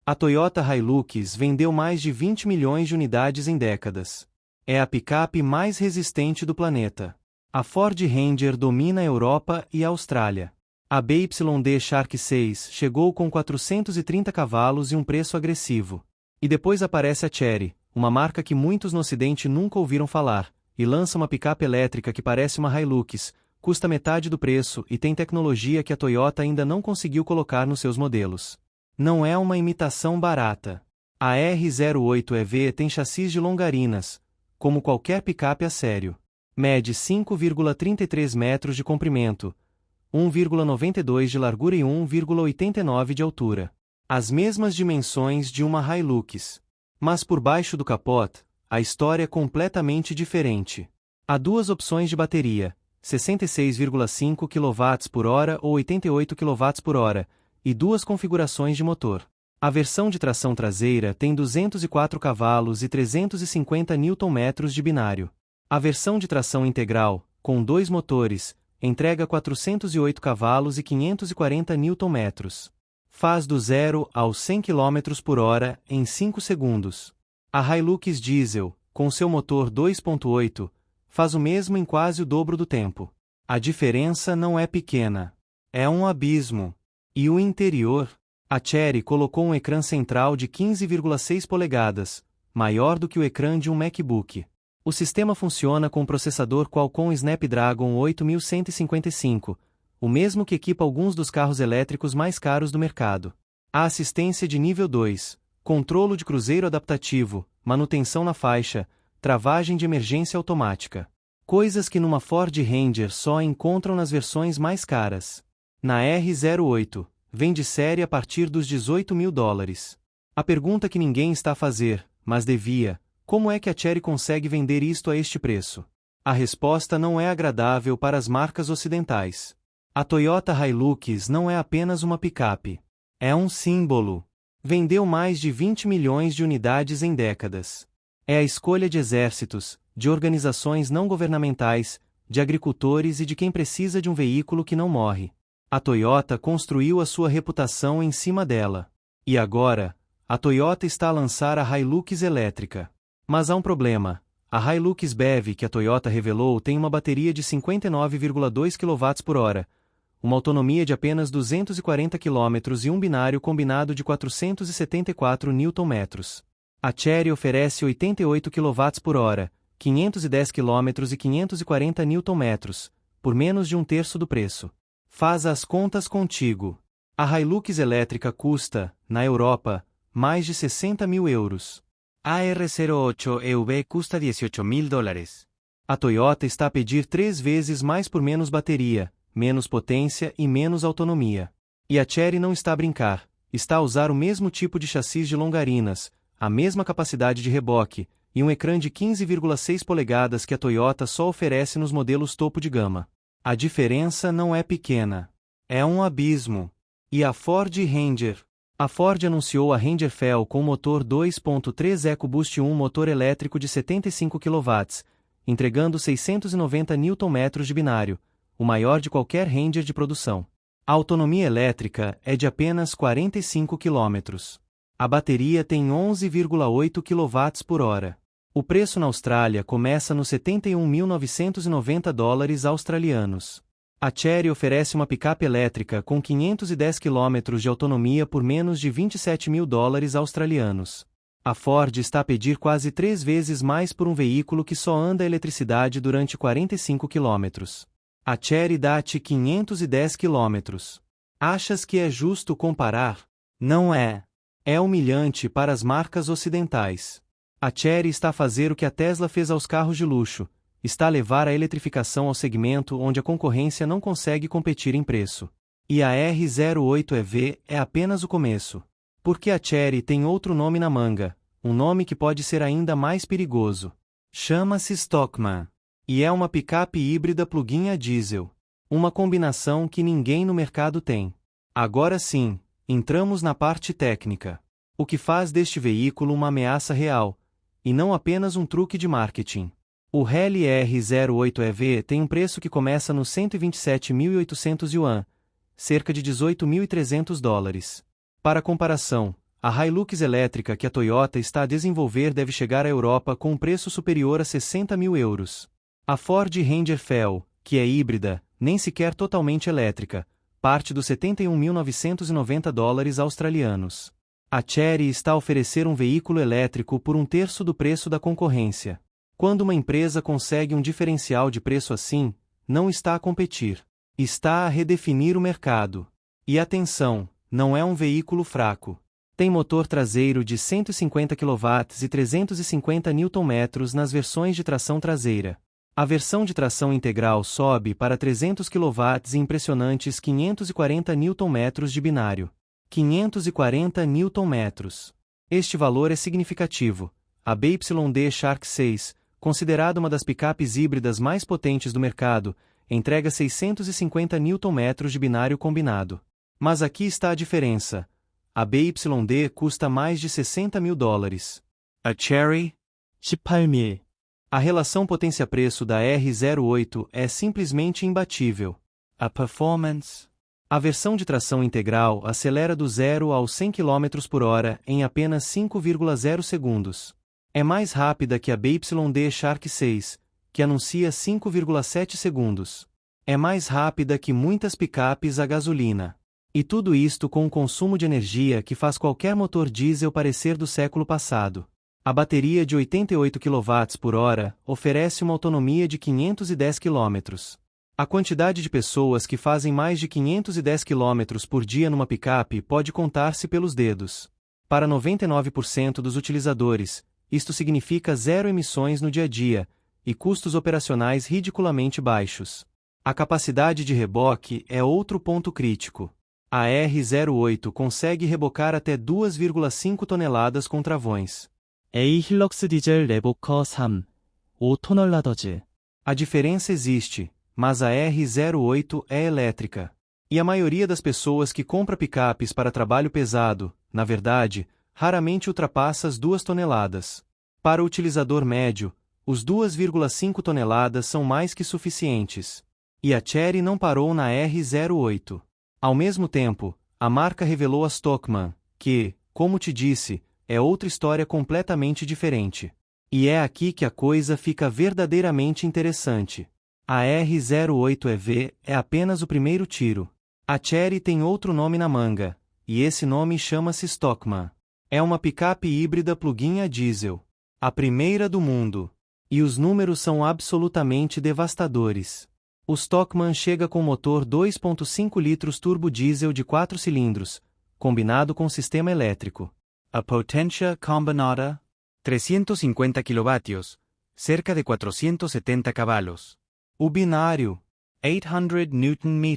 A Toyota Hilux vendeu mais de 20 milhões de unidades em décadas. É a picape mais resistente do planeta. A Ford Ranger domina a Europa e a Austrália. A BYD Shark 6 chegou com 430 cavalos e um preço agressivo. E depois aparece a Chery, uma marca que muitos no Ocidente nunca ouviram falar, e lança uma picape elétrica que parece uma Hilux, custa metade do preço e tem tecnologia que a Toyota ainda não conseguiu colocar nos seus modelos. Não é uma imitação barata. A R08 EV tem chassis de longarinas, como qualquer picape a sério. Mede 5,33 metros de comprimento, 1,92 de largura e 1,89 de altura. As mesmas dimensões de uma Hilux. Mas por baixo do capot, a história é completamente diferente. Há duas opções de bateria, 66,5 kWh ou 88 kWh, e duas configurações de motor. A versão de tração traseira tem 204 cavalos e 350 Nm de binário. A versão de tração integral, com dois motores, entrega 408 cavalos e 540 Nm. Faz do 0 aos 100 km/h em 5 segundos. A Hilux Diesel, com seu motor 2.8, faz o mesmo em quase o dobro do tempo. A diferença não é pequena. É um abismo. E o interior? A Chery colocou um ecrã central de 15,6 polegadas, maior do que o ecrã de um MacBook. O sistema funciona com o processador Qualcomm Snapdragon 8155, o mesmo que equipa alguns dos carros elétricos mais caros do mercado. A assistência de nível 2, controle de cruzeiro adaptativo, manutenção na faixa, travagem de emergência automática. Coisas que numa Ford Ranger só encontram nas versões mais caras. Na R08, vem de série a partir dos $18 mil. A pergunta que ninguém está a fazer, mas devia: como é que a Chery consegue vender isto a este preço? A resposta não é agradável para as marcas ocidentais. A Toyota Hilux não é apenas uma picape. É um símbolo. Vendeu mais de 20 milhões de unidades em décadas. É a escolha de exércitos, de organizações não governamentais, de agricultores e de quem precisa de um veículo que não morre. A Toyota construiu a sua reputação em cima dela. E agora, a Toyota está a lançar a Hilux elétrica. Mas há um problema. A Hilux BEV que a Toyota revelou tem uma bateria de 59,2 kWh, uma autonomia de apenas 240 km e um binário combinado de 474 Nm. A Chery oferece 88 kWh, 510 km e 540 Nm, por menos de um terço do preço. Faz as contas contigo. A Hilux elétrica custa, na Europa, mais de 60 mil euros. A R08 EV custa $18 mil. A Toyota está a pedir 3 vezes mais por menos bateria, menos potência e menos autonomia. E a Chery não está a brincar, está a usar o mesmo tipo de chassis de longarinas, a mesma capacidade de reboque, e um ecrã de 15,6 polegadas que a Toyota só oferece nos modelos topo de gama. A diferença não é pequena. É um abismo. E a Ford Ranger? A Ford anunciou a Ranger Fel com motor 2.3 EcoBoost 1 motor elétrico de 75 kW, entregando 690 Nm de binário, o maior de qualquer Ranger de produção. A autonomia elétrica é de apenas 45 km. A bateria tem 11,8 kWh. O preço na Austrália começa nos $71.990 australianos. A Chery oferece uma picape elétrica com 510 km de autonomia por menos de $27 mil australianos. A Ford está a pedir quase 3 vezes mais por um veículo que só anda a eletricidade durante 45 km. A Chery dá-te 510 km. Achas que é justo comparar? Não é. É humilhante para as marcas ocidentais. A Chery está a fazer o que a Tesla fez aos carros de luxo, está a levar a eletrificação ao segmento onde a concorrência não consegue competir em preço. E a R08 EV é apenas o começo. Porque a Chery tem outro nome na manga, um nome que pode ser ainda mais perigoso. Chama-se Stockman. E é uma picape híbrida plug-in a diesel. Uma combinação que ninguém no mercado tem. Agora sim, entramos na parte técnica. O que faz deste veículo uma ameaça real, e não apenas um truque de marketing. O Rally R08 EV tem um preço que começa nos 127.800 yuan, cerca de $18.300. Para comparação, a Hilux elétrica que a Toyota está a desenvolver deve chegar à Europa com um preço superior a 60 mil euros. A Ford Ranger Fell, que é híbrida, nem sequer totalmente elétrica, parte dos $71.990 australianos. A Chery está a oferecer um veículo elétrico por um terço do preço da concorrência. Quando uma empresa consegue um diferencial de preço assim, não está a competir. Está a redefinir o mercado. E atenção, não é um veículo fraco. Tem motor traseiro de 150 kW e 350 Nm nas versões de tração traseira. A versão de tração integral sobe para 300 kW e impressionantes 540 Nm de binário. 540 Nm. Este valor é significativo. A BYD Shark 6, considerada uma das picapes híbridas mais potentes do mercado, entrega 650 Nm de binário combinado. Mas aqui está a diferença. A BYD custa mais de 60 mil dólares. A Chery? 18,000. A relação potência-preço da R08 é simplesmente imbatível. A Performance? A versão de tração integral acelera do 0 aos 100 km por hora em apenas 5,0 segundos. É mais rápida que a BYD Shark 6, que anuncia 5,7 segundos. É mais rápida que muitas picapes a gasolina. E tudo isto com um consumo de energia que faz qualquer motor diesel parecer do século passado. A bateria de 88 kWh oferece uma autonomia de 510 km. A quantidade de pessoas que fazem mais de 510 km por dia numa picape pode contar-se pelos dedos. Para 99% dos utilizadores, isto significa zero emissões no dia a dia, e custos operacionais ridiculamente baixos. A capacidade de reboque é outro ponto crítico. A R08 consegue rebocar até 2,5 toneladas com travões. A-힐럭스 디젤 레보커 3, 5톤. A diferença existe, mas a R08 é elétrica. E a maioria das pessoas que compra picapes para trabalho pesado, na verdade, raramente ultrapassa as 2 toneladas. Para o utilizador médio, os 2,5 toneladas são mais que suficientes. E a Chery não parou na R08. Ao mesmo tempo, a marca revelou a Stockman, que, como te disse, é outra história completamente diferente. E é aqui que a coisa fica verdadeiramente interessante. A R08 EV é apenas o primeiro tiro. A Chery tem outro nome na manga, e esse nome chama-se Stockman. É uma picape híbrida plug-in a diesel. A primeira do mundo. E os números são absolutamente devastadores. O Stockman chega com motor 2.5 litros turbo diesel de 4 cilindros, combinado com sistema elétrico. A Potencia Combinada, 350 kW, cerca de 470 cavalos. O binário, 800 Nm.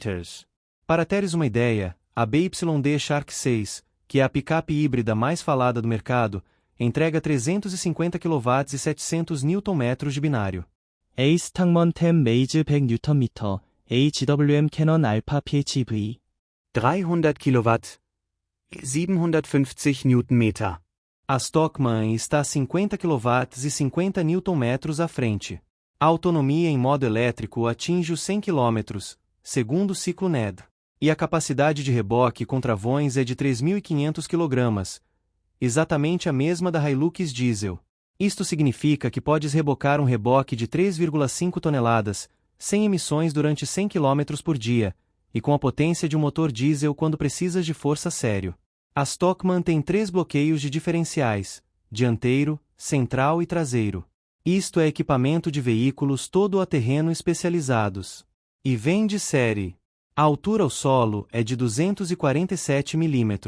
Para teres uma ideia, a BYD Shark 6, que é a picape híbrida mais falada do mercado, entrega 350 kW e 700 Nm de binário. 에이스탕먼 템 메이즈 100Nm, HWM 캐논 알파 PHEV. 300 kW, 750 Nm. A Stockman está a 50 kW e 50 Nm à frente. A autonomia em modo elétrico atinge os 100 km, segundo o ciclo NED. E a capacidade de reboque com travões é de 3.500 kg, exatamente a mesma da Hilux diesel. Isto significa que podes rebocar um reboque de 3,5 toneladas, sem emissões durante 100 km por dia, e com a potência de um motor diesel quando precisas de força sério. A Stockman tem 3 bloqueios de diferenciais, dianteiro, central e traseiro. Isto é equipamento de veículos todo-a-terreno especializados. E vem de série. A altura ao solo é de 247 mm.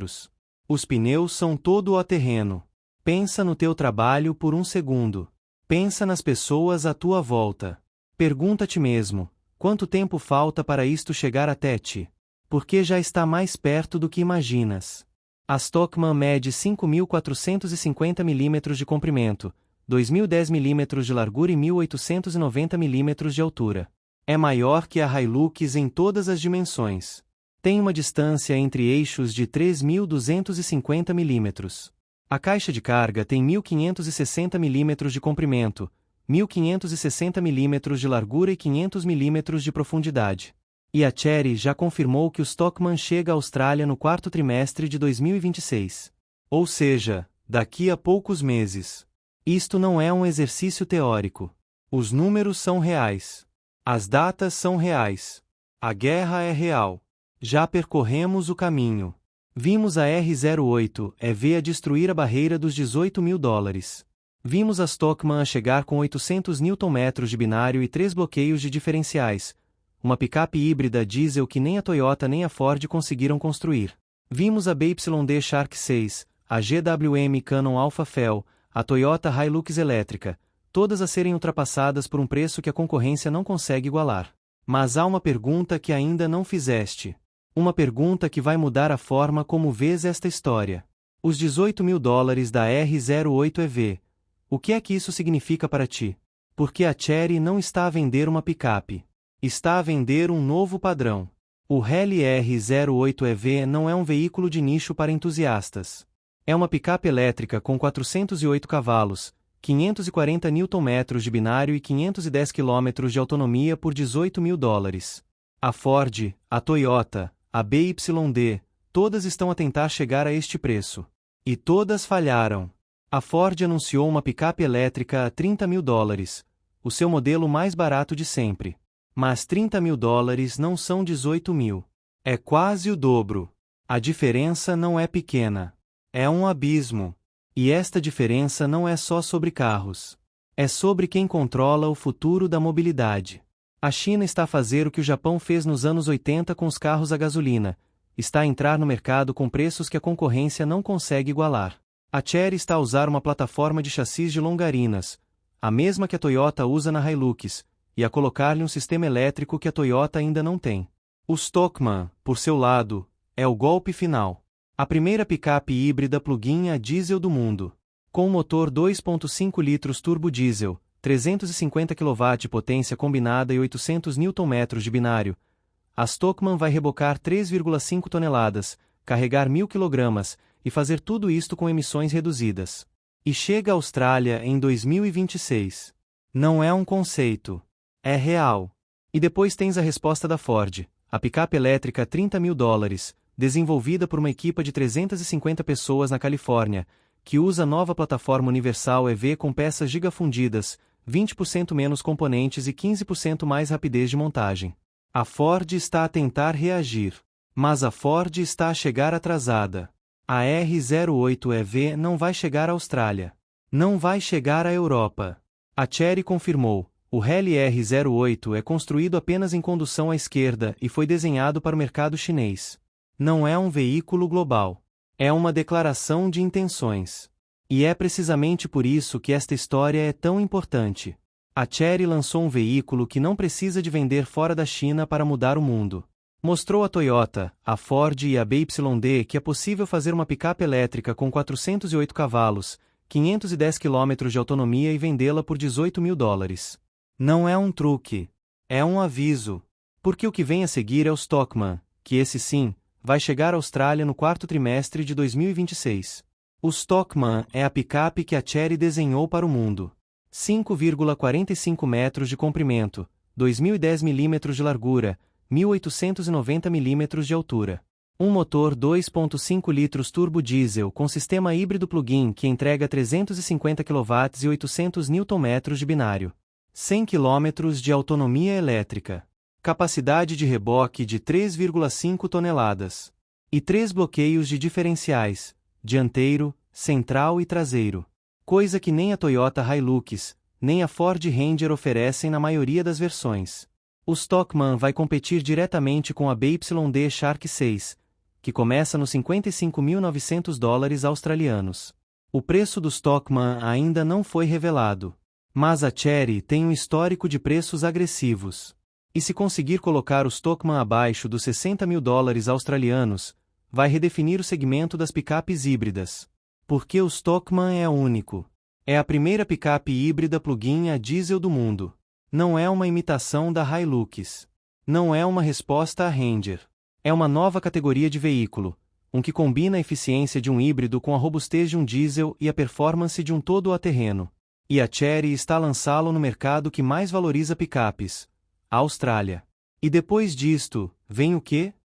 Os pneus são todo-a-terreno. Pensa no teu trabalho por um segundo. Pensa nas pessoas à tua volta. Pergunta a ti mesmo, quanto tempo falta para isto chegar até ti? Porque já está mais perto do que imaginas. A Stockman mede 5.450 mm de comprimento, 2.010 mm de largura e 1.890 mm de altura. É maior que a Hilux em todas as dimensões. Tem uma distância entre eixos de 3.250 mm. A caixa de carga tem 1.560 mm de comprimento, 1.560 mm de largura e 500 mm de profundidade. E a Chery já confirmou que o Stockman chega à Austrália no quarto trimestre de 2026. Ou seja, daqui a poucos meses. Isto não é um exercício teórico. Os números são reais. As datas são reais. A guerra é real. Já percorremos o caminho. Vimos a R-08 EV a destruir a barreira dos 18 mil dólares. Vimos a Stockman a chegar com 800 Nm de binário e 3 bloqueios de diferenciais, uma picape híbrida diesel que nem a Toyota nem a Ford conseguiram construir. Vimos a BYD Shark 6, a GWM Cannon Alpha Fel, a Toyota Hilux elétrica, todas a serem ultrapassadas por um preço que a concorrência não consegue igualar. Mas há uma pergunta que ainda não fizeste. Uma pergunta que vai mudar a forma como vês esta história. Os 18 mil dólares da R08 EV. O que é que isso significa para ti? Porque a Chery não está a vender uma picape. Está a vender um novo padrão. O Rally R08 EV não é um veículo de nicho para entusiastas. É uma picape elétrica com 408 cavalos, 540 Nm de binário e 510 km de autonomia por 18 mil dólares. A Ford, a Toyota, a BYD, todas estão a tentar chegar a este preço. E todas falharam. A Ford anunciou uma picape elétrica a 30 mil dólares, o seu modelo mais barato de sempre. Mas 30 mil dólares não são 18 mil. É quase o dobro. A diferença não é pequena. É um abismo. E esta diferença não é só sobre carros. É sobre quem controla o futuro da mobilidade. A China está a fazer o que o Japão fez nos anos 80 com os carros a gasolina, está a entrar no mercado com preços que a concorrência não consegue igualar. A Chery está a usar uma plataforma de chassis de longarinas, a mesma que a Toyota usa na Hilux, e a colocar-lhe um sistema elétrico que a Toyota ainda não tem. O Stockman, por seu lado, é o golpe final. A primeira picape híbrida plug-in a diesel do mundo. Com motor 2.5 litros turbo diesel, 350 kW de potência combinada e 800 Nm de binário, a Stockman vai rebocar 3,5 toneladas, carregar 1.000 kg, e fazer tudo isto com emissões reduzidas. E chega à Austrália em 2026. Não é um conceito. É real. E depois tens a resposta da Ford, a picape elétrica a 30 mil dólares, desenvolvida por uma equipa de 350 pessoas na Califórnia, que usa a nova plataforma Universal EV com peças gigafundidas, 20% menos componentes e 15% mais rapidez de montagem. A Ford está a tentar reagir. Mas a Ford está a chegar atrasada. A R08 EV não vai chegar à Austrália. Não vai chegar à Europa. A Chery confirmou, o Rally R08 é construído apenas em condução à esquerda e foi desenhado para o mercado chinês. Não é um veículo global. É uma declaração de intenções. E é precisamente por isso que esta história é tão importante. A Chery lançou um veículo que não precisa de vender fora da China para mudar o mundo. Mostrou à Toyota, à Ford e à BYD que é possível fazer uma picape elétrica com 408 cavalos, 510 km de autonomia e vendê-la por 18 mil dólares. Não é um truque. É um aviso. Porque o que vem a seguir é o Stockman, que esse sim, vai chegar à Austrália no quarto trimestre de 2026. O Stockman é a picape que a Chery desenhou para o mundo. 5,45 metros de comprimento, 2.010 mm de largura, 1.890 mm de altura. Um motor 2.5 litros turbo diesel com sistema híbrido plug-in que entrega 350 kW e 800 Nm de binário. 100 km de autonomia elétrica. Capacidade de reboque de 3,5 toneladas. E 3 bloqueios de diferenciais, dianteiro, central e traseiro. Coisa que nem a Toyota Hilux, nem a Ford Ranger oferecem na maioria das versões. O Stockman vai competir diretamente com a BYD Shark 6, que começa nos 55.900 dólares australianos. O preço do Stockman ainda não foi revelado. Mas a Chery tem um histórico de preços agressivos. E se conseguir colocar o Stockman abaixo dos 60 mil dólares australianos, vai redefinir o segmento das picapes híbridas. Porque o Stockman é único. É a primeira picape híbrida plug-in a diesel do mundo. Não é uma imitação da Hilux. Não é uma resposta à Ranger. É uma nova categoria de veículo, um que combina a eficiência de um híbrido com a robustez de um diesel e a performance de um todo-terreno. E a Chery está a lançá-lo no mercado que mais valoriza picapes, a Austrália. E depois disto, vem o quê?